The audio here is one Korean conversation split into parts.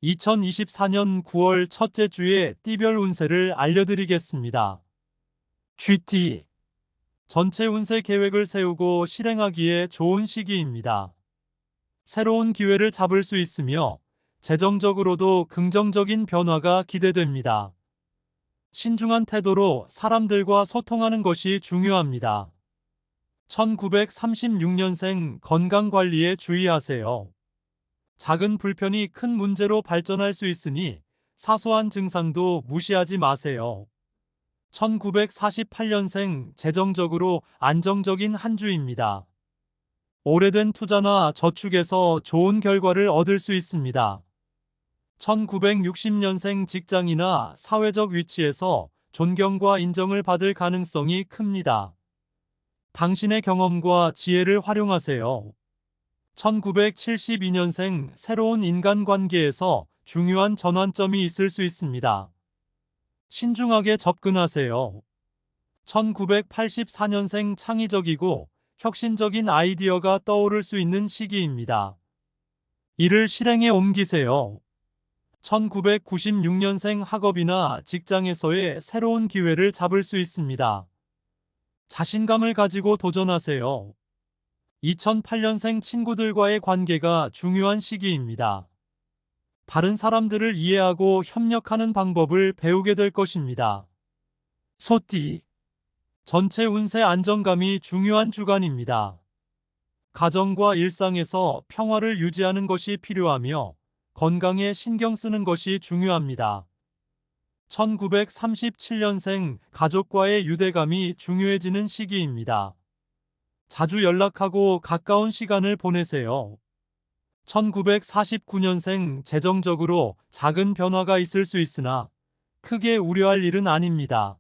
2024년 9월 첫째 주의 띠별 운세를 알려드리겠습니다. GT 전체 운세 계획을 세우고 실행하기에 좋은 시기입니다. 새로운 기회를 잡을 수 있으며 재정적으로도 긍정적인 변화가 기대됩니다. 신중한 태도로 사람들과 소통하는 것이 중요합니다. 1936년생 건강 관리에 주의하세요. 작은 불편이 큰 문제로 발전할 수 있으니 사소한 증상도 무시하지 마세요. 1948년생 재정적으로 안정적인 한 주입니다. 오래된 투자나 저축에서 좋은 결과를 얻을 수 있습니다. 1960년생 직장이나 사회적 위치에서 존경과 인정을 받을 가능성이 큽니다. 당신의 경험과 지혜를 활용하세요. 1972년생 새로운 인간관계에서 중요한 전환점이 있을 수 있습니다. 신중하게 접근하세요. 1984년생 창의적이고 혁신적인 아이디어가 떠오를 수 있는 시기입니다. 이를 실행에 옮기세요. 1996년생 학업이나 직장에서의 새로운 기회를 잡을 수 있습니다. 자신감을 가지고 도전하세요. 2008년생 친구들과의 관계가 중요한 시기입니다. 다른 사람들을 이해하고 협력하는 방법을 배우게 될 것입니다. 소띠 전체 운세 안정감이 중요한 주간입니다. 가정과 일상에서 평화를 유지하는 것이 필요하며 건강에 신경 쓰는 것이 중요합니다. 1937년생 가족과의 유대감이 중요해지는 시기입니다. 자주 연락하고 가까운 시간을 보내세요. 1949년생 재정적으로 작은 변화가 있을 수 있으나 크게 우려할 일은 아닙니다.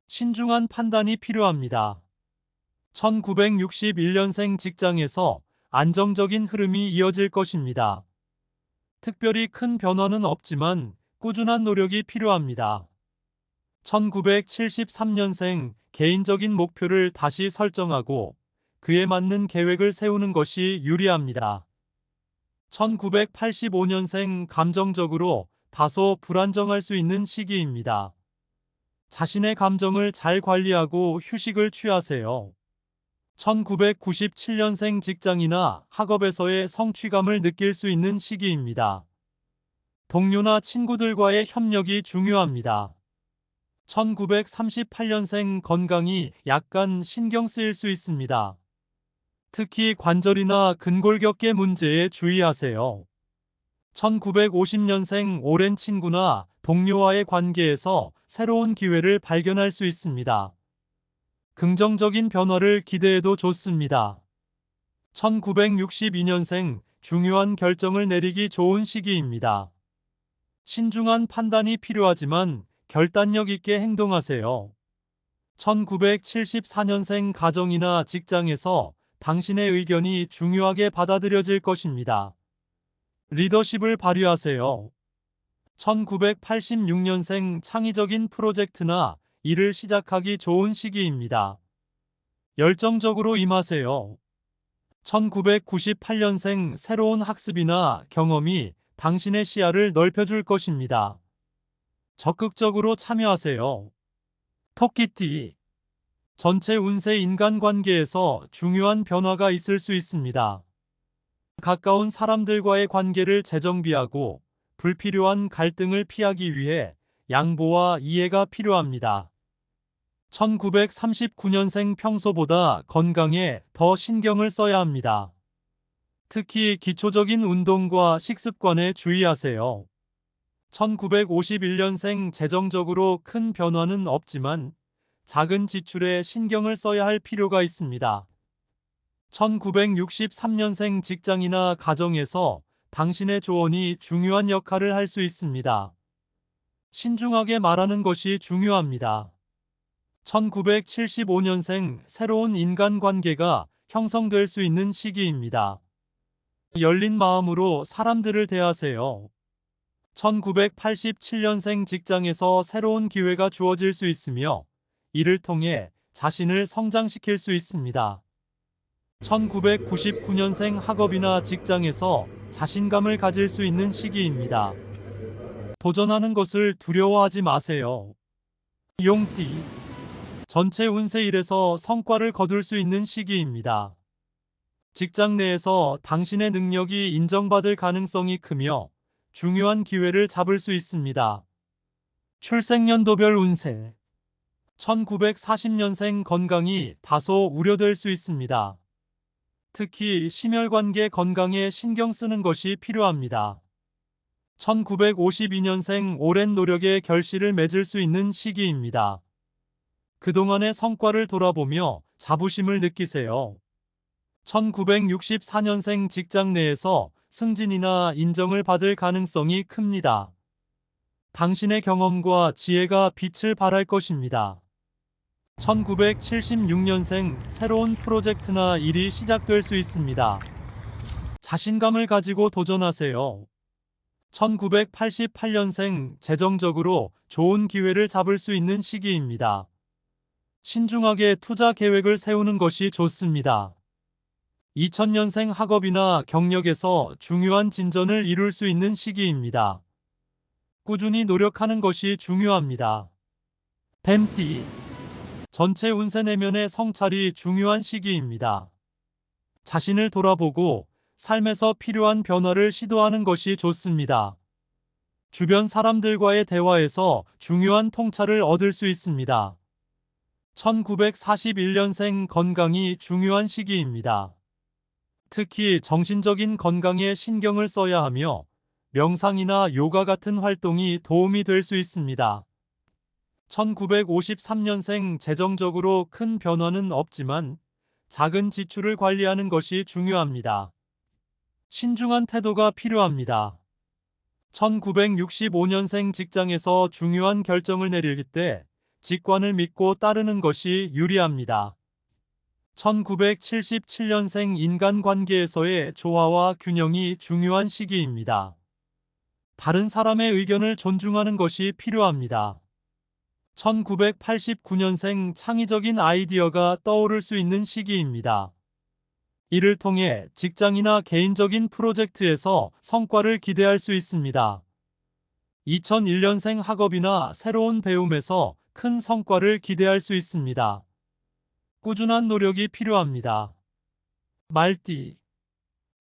신중한 판단이 필요합니다. 1961년생 직장에서 안정적인 흐름이 이어질 것입니다. 특별히 큰 변화는 없지만 꾸준한 노력이 필요합니다. 1973년생 개인적인 목표를 다시 설정하고 그에 맞는 계획을 세우는 것이 유리합니다. 1985년생 감정적으로 다소 불안정할 수 있는 시기입니다. 자신의 감정을 잘 관리하고 휴식을 취하세요. 1997년생 직장이나 학업에서의 성취감을 느낄 수 있는 시기입니다. 동료나 친구들과의 협력이 중요합니다. 1938년생 건강이 약간 신경 쓰일 수 있습니다. 특히 관절이나 근골격계 문제에 주의하세요. 1950년생 오랜 친구나 동료와의 관계에서 새로운 기회를 발견할 수 있습니다. 긍정적인 변화를 기대해도 좋습니다. 1962년생 중요한 결정을 내리기 좋은 시기입니다. 신중한 판단이 필요하지만 결단력 있게 행동하세요. 1974년생 가정이나 직장에서 당신의 의견이 중요하게 받아들여질 것입니다. 리더십을 발휘하세요. 1986년생 창의적인 프로젝트나 일을 시작하기 좋은 시기입니다. 열정적으로 임하세요. 1998년생 새로운 학습이나 경험이 당신의 시야를 넓혀줄 것입니다. 적극적으로 참여하세요. 토끼띠 전체 운세 인간관계에서 중요한 변화가 있을 수 있습니다. 가까운 사람들과의 관계를 재정비하고 불필요한 갈등을 피하기 위해 양보와 이해가 필요합니다. 1939년생 평소보다 건강에 더 신경을 써야 합니다. 특히 기초적인 운동과 식습관에 주의하세요. 1951년생 재정적으로 큰 변화는 없지만 작은 지출에 신경을 써야 할 필요가 있습니다. 1963년생 직장이나 가정에서 당신의 조언이 중요한 역할을 할 수 있습니다. 신중하게 말하는 것이 중요합니다. 1975년생 새로운 인간관계가 형성될 수 있는 시기입니다. 열린 마음으로 사람들을 대하세요. 1987년생 직장에서 새로운 기회가 주어질 수 있으며 이를 통해 자신을 성장시킬 수 있습니다. 1999년생 학업이나 직장에서 자신감을 가질 수 있는 시기입니다. 도전하는 것을 두려워하지 마세요. 용띠. 전체 운세 1에서 성과를 거둘 수 있는 시기입니다. 직장 내에서 당신의 능력이 인정받을 가능성이 크며 중요한 기회를 잡을 수 있습니다. 출생연도별 운세. 1940년생 건강이 다소 우려될 수 있습니다. 특히 심혈관계 건강에 신경 쓰는 것이 필요합니다. 1952년생 오랜 노력의 결실을 맺을 수 있는 시기입니다. 그동안의 성과를 돌아보며 자부심을 느끼세요. 1964년생 직장 내에서 승진이나 인정을 받을 가능성이 큽니다. 당신의 경험과 지혜가 빛을 발할 것입니다. 1976년생 새로운 프로젝트나 일이 시작될 수 있습니다. 자신감을 가지고 도전하세요. 1988년생 재정적으로 좋은 기회를 잡을 수 있는 시기입니다. 신중하게 투자 계획을 세우는 것이 좋습니다. 2000년생 학업이나 경력에서 중요한 진전을 이룰 수 있는 시기입니다. 꾸준히 노력하는 것이 중요합니다. 뱀띠. 전체 운세 내면의 성찰이 중요한 시기입니다. 자신을 돌아보고 삶에서 필요한 변화를 시도하는 것이 좋습니다. 주변 사람들과의 대화에서 중요한 통찰을 얻을 수 있습니다. 1941년생 건강이 중요한 시기입니다. 특히 정신적인 건강에 신경을 써야 하며 명상이나 요가 같은 활동이 도움이 될 수 있습니다. 1953년생 재정적으로 큰 변화는 없지만 작은 지출을 관리하는 것이 중요합니다. 신중한 태도가 필요합니다. 1965년생 직장에서 중요한 결정을 내릴 때 직관을 믿고 따르는 것이 유리합니다. 1977년생 인간관계에서의 조화와 균형이 중요한 시기입니다. 다른 사람의 의견을 존중하는 것이 필요합니다. 1989년생 창의적인 아이디어가 떠오를 수 있는 시기입니다. 이를 통해 직장이나 개인적인 프로젝트에서 성과를 기대할 수 있습니다. 2001년생 학업이나 새로운 배움에서 큰 성과를 기대할 수 있습니다. 꾸준한 노력이 필요합니다. 말띠.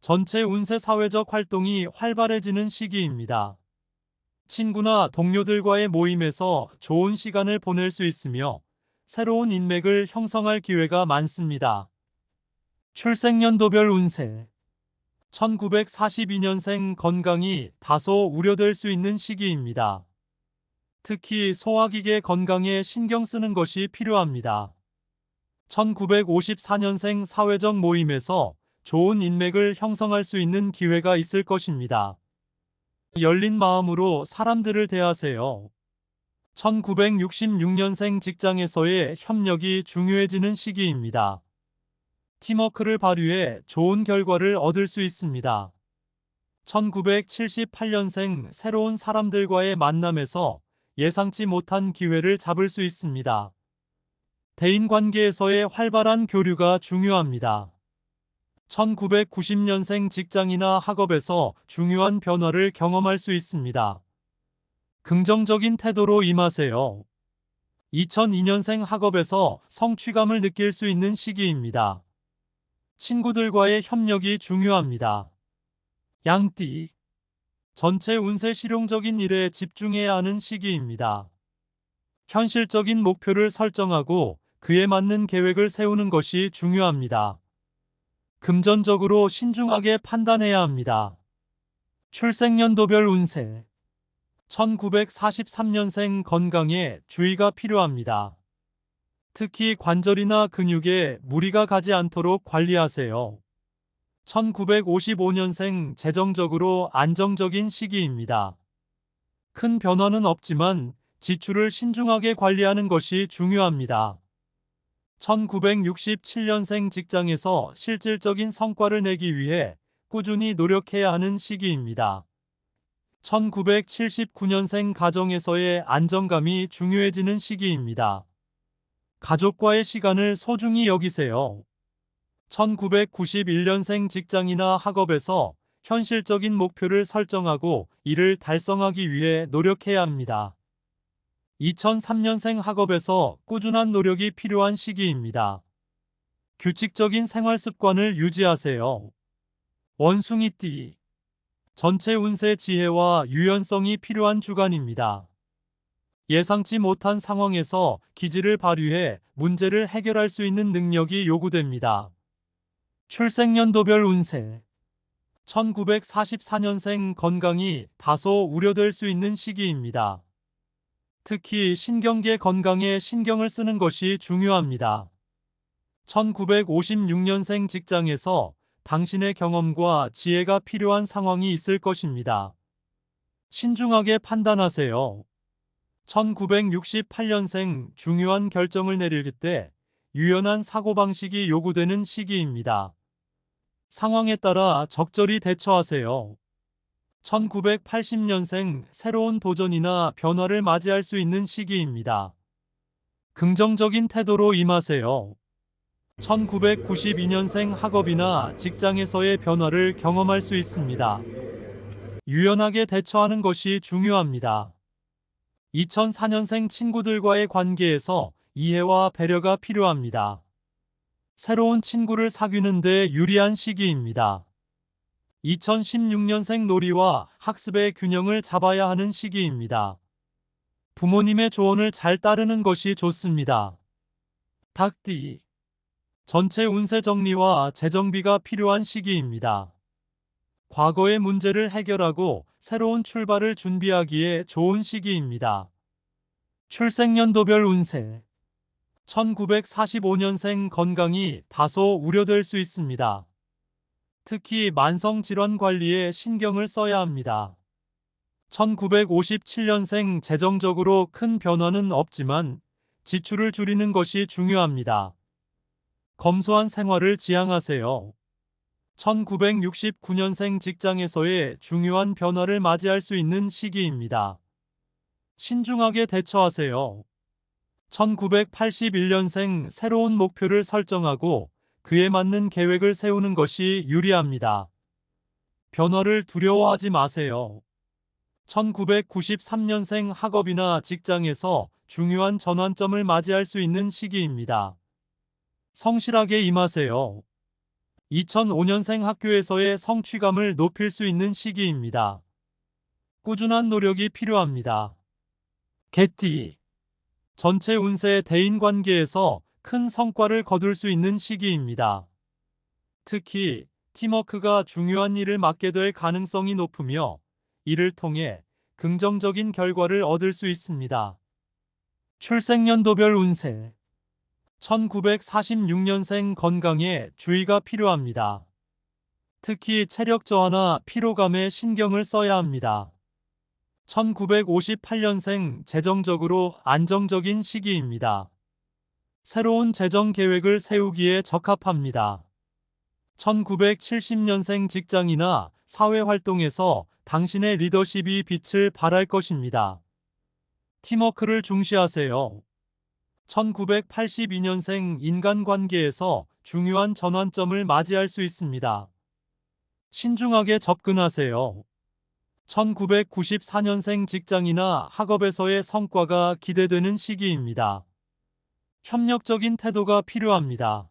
전체 운세 사회적 활동이 활발해지는 시기입니다. 친구나 동료들과의 모임에서 좋은 시간을 보낼 수 있으며 새로운 인맥을 형성할 기회가 많습니다. 출생연도별 운세. 1942년생 건강이 다소 우려될 수 있는 시기입니다. 특히 소화기계 건강에 신경 쓰는 것이 필요합니다. 1954년생 사회적 모임에서 좋은 인맥을 형성할 수 있는 기회가 있을 것입니다. 열린 마음으로 사람들을 대하세요. 1966년생 직장에서의 협력이 중요해지는 시기입니다. 팀워크를 발휘해 좋은 결과를 얻을 수 있습니다. 1978년생 새로운 사람들과의 만남에서 예상치 못한 기회를 잡을 수 있습니다. 대인관계에서의 활발한 교류가 중요합니다. 1990년생 직장이나 학업에서 중요한 변화를 경험할 수 있습니다. 긍정적인 태도로 임하세요. 2002년생 학업에서 성취감을 느낄 수 있는 시기입니다. 친구들과의 협력이 중요합니다. 양띠. 전체 운세 실용적인 일에 집중해야 하는 시기입니다. 현실적인 목표를 설정하고 그에 맞는 계획을 세우는 것이 중요합니다. 금전적으로 신중하게 판단해야 합니다. 출생연도별 운세. 1943년생 건강에 주의가 필요합니다. 특히 관절이나 근육에 무리가 가지 않도록 관리하세요. 1955년생 재정적으로 안정적인 시기입니다. 큰 변화는 없지만 지출을 신중하게 관리하는 것이 중요합니다. 1967년생 직장에서 실질적인 성과를 내기 위해 꾸준히 노력해야 하는 시기입니다. 1979년생 가정에서의 안정감이 중요해지는 시기입니다. 가족과의 시간을 소중히 여기세요. 1991년생 직장이나 학업에서 현실적인 목표를 설정하고 이를 달성하기 위해 노력해야 합니다. 2003년생 학업에서 꾸준한 노력이 필요한 시기입니다. 규칙적인 생활 습관을 유지하세요. 원숭이띠. 전체 운세 지혜와 유연성이 필요한 주간입니다. 예상치 못한 상황에서 기지를 발휘해 문제를 해결할 수 있는 능력이 요구됩니다. 출생연도별 운세. 1944년생 건강이 다소 우려될 수 있는 시기입니다. 특히 신경계 건강에 신경을 쓰는 것이 중요합니다. 1956년생 직장에서 당신의 경험과 지혜가 필요한 상황이 있을 것입니다. 신중하게 판단하세요. 1968년생 중요한 결정을 내릴 때 유연한 사고방식이 요구되는 시기입니다. 상황에 따라 적절히 대처하세요. 1980년생 새로운 도전이나 변화를 맞이할 수 있는 시기입니다. 긍정적인 태도로 임하세요. 1992년생 학업이나 직장에서의 변화를 경험할 수 있습니다. 유연하게 대처하는 것이 중요합니다. 2004년생 친구들과의 관계에서 이해와 배려가 필요합니다. 새로운 친구를 사귀는 데 유리한 시기입니다. 2016년생 놀이와 학습의 균형을 잡아야 하는 시기입니다. 부모님의 조언을 잘 따르는 것이 좋습니다. 닭띠. 전체 운세 정리와 재정비가 필요한 시기입니다. 과거의 문제를 해결하고 새로운 출발을 준비하기에 좋은 시기입니다. 출생연도별 운세. 1945년생 건강이 다소 우려될 수 있습니다. 특히 만성질환 관리에 신경을 써야 합니다. 1957년생 재정적으로 큰 변화는 없지만 지출을 줄이는 것이 중요합니다. 검소한 생활을 지향하세요. 1969년생 직장에서의 중요한 변화를 맞이할 수 있는 시기입니다. 신중하게 대처하세요. 1981년생 새로운 목표를 설정하고 그에 맞는 계획을 세우는 것이 유리합니다. 변화를 두려워하지 마세요. 1993년생 학업이나 직장에서 중요한 전환점을 맞이할 수 있는 시기입니다. 성실하게 임하세요. 2005년생 학교에서의 성취감을 높일 수 있는 시기입니다. 꾸준한 노력이 필요합니다. 개띠. 전체 운세 대인관계에서 큰 성과를 거둘 수 있는 시기입니다. 특히 팀워크가 중요한 일을 맡게 될 가능성이 높으며 이를 통해 긍정적인 결과를 얻을 수 있습니다. 출생연도별 운세. 1946년생 건강에 주의가 필요합니다. 특히 체력 저하나 피로감에 신경을 써야 합니다. 1958년생 재정적으로 안정적인 시기입니다. 새로운 재정 계획을 세우기에 적합합니다. 1970년생 직장이나 사회 활동에서 당신의 리더십이 빛을 발할 것입니다. 팀워크를 중시하세요. 1982년생 인간관계에서 중요한 전환점을 맞이할 수 있습니다. 신중하게 접근하세요. 1994년생 직장이나 학업에서의 성과가 기대되는 시기입니다. 협력적인 태도가 필요합니다.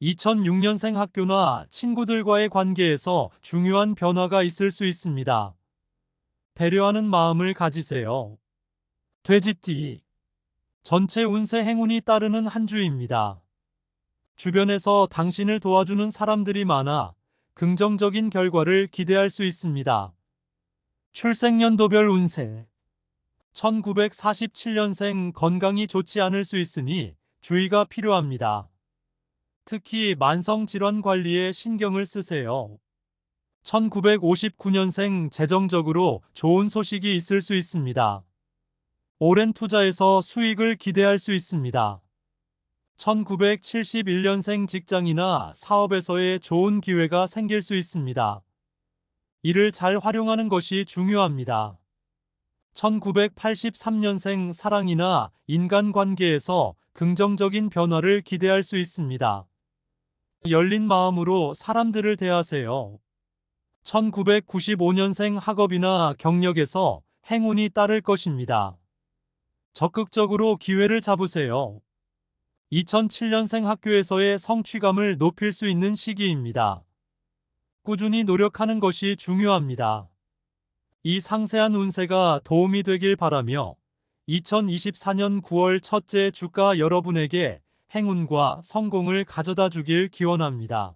2006년생 학교나 친구들과의 관계에서 중요한 변화가 있을 수 있습니다. 배려하는 마음을 가지세요. 돼지띠. 전체 운세 행운이 따르는 한 주입니다. 주변에서 당신을 도와주는 사람들이 많아 긍정적인 결과를 기대할 수 있습니다. 출생연도별 운세. 1947년생 건강이 좋지 않을 수 있으니 주의가 필요합니다. 특히 만성질환 관리에 신경을 쓰세요. 1959년생 재정적으로 좋은 소식이 있을 수 있습니다. 오랜 투자에서 수익을 기대할 수 있습니다. 1971년생 직장이나 사업에서의 좋은 기회가 생길 수 있습니다. 이를 잘 활용하는 것이 중요합니다. 1983년생 사랑이나 인간관계에서 긍정적인 변화를 기대할 수 있습니다. 열린 마음으로 사람들을 대하세요. 1995년생 학업이나 경력에서 행운이 따를 것입니다. 적극적으로 기회를 잡으세요. 2007년생 학교에서의 성취감을 높일 수 있는 시기입니다. 꾸준히 노력하는 것이 중요합니다. 이 상세한 운세가 도움이 되길 바라며 2024년 9월 첫째 주가 여러분에게 행운과 성공을 가져다 주길 기원합니다.